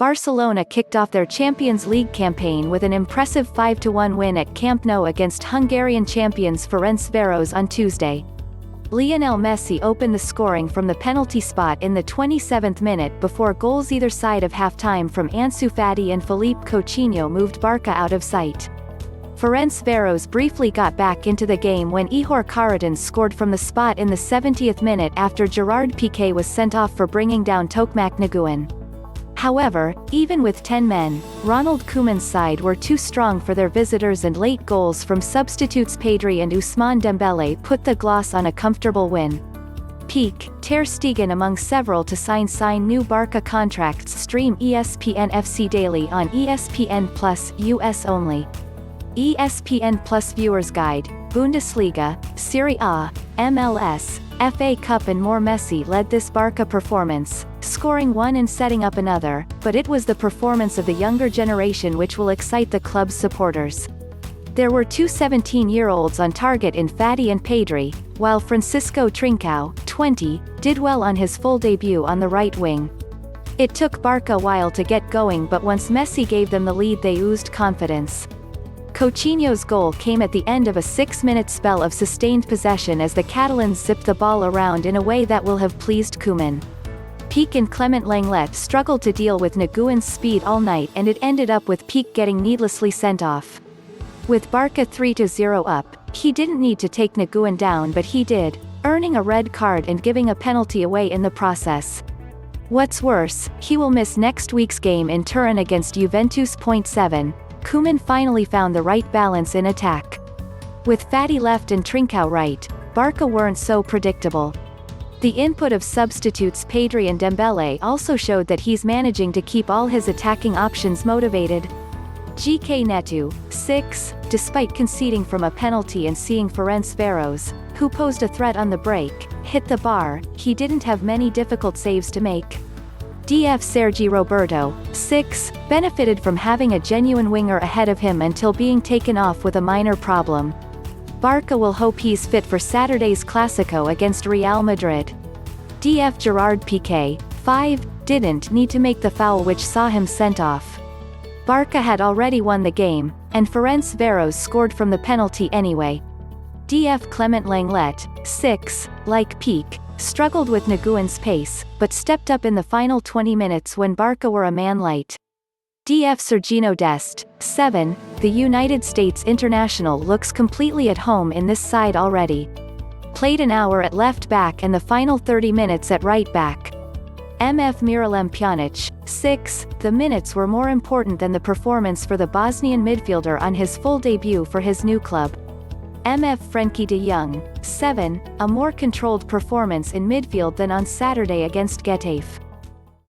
Barcelona kicked off their Champions League campaign with an impressive 5-1 win at Camp Nou against Hungarian champions Ferencvaros on Tuesday. Lionel Messi opened the scoring from the penalty spot in the 27th minute before goals either side of halftime from Ansu Fati and Philippe. Coutinho moved Barca out of sight. Ferencvaros briefly got back into the game when Ihor Kharatin scored from the spot in the 70th minute after Gerard Pique was sent off for bringing down Tokmac Nguen. However, even with 10 men, Ronald Koeman's side were too strong for their visitors, and late goals from substitutes Pedri and Ousmane Dembele put the gloss on a comfortable win. Pique, Ter Stegen among several to sign new Barca contracts. Stream ESPN FC Daily on ESPN Plus, US only. ESPN Plus Viewers Guide, Bundesliga, Serie A, MLS, FA Cup and moreMessi led this Barca performance, scoring one and setting up another, but it was the performance of the younger generation which will excite the club's supporters. There were two 17-year-olds on target in Fati and Pedri, while Francisco Trincao, 20, did well on his full debut on the right wing. It took Barca a while to get going, but once Messi gave them the lead they oozed confidence. Coutinho's goal came at the end of a 6-minute spell of sustained possession as the Catalans zipped the ball around in a way that will have pleased Koeman. Pique and Clement Lenglet struggled to deal with Nguen's speed all night, and it ended up with Pique getting needlessly sent off. With Barca 3-0 up, he didn't need to take Nguen down, but he did, earning a red card and giving a penalty away in the process. What's worse, he will miss next week's game in Turin against Juventus.7. Koeman finally found the right balance in attack. With Fati left and Trincao right, Barca weren't so predictable. The input of substitutes Pedri and Dembele also showed that he's managing to keep all his attacking options motivated. GK Netu, 6, despite conceding from a penalty and seeing Ferencvaros, who posed a threat on the break, hit the bar, he didn't have many difficult saves to make. DF Sergi Roberto, 6, benefited from having a genuine winger ahead of him until being taken off with a minor problem. Barca will hope he's fit for Saturday's Clásico against Real Madrid. DF Gerard Pique, 5, didn't need to make the foul which saw him sent off. Barca had already won the game, and Ferencvaros scored from the penalty anyway. DF Clement Lenglet, 6, like Pique, struggled with Nguen's pace, but stepped up in the final 20 minutes when Barca were a man light. DF Sergino Dest, 7, the United States international looks completely at home in this side already. Played an hour at left back and the final 30 minutes at right back. MF Miralem Pjanic, 6, the minutes were more important than the performance for the Bosnian midfielder on his full debut for his new club. MF Frenkie de Jong, 7, a more controlled performance in midfield than on Saturday against Getafe.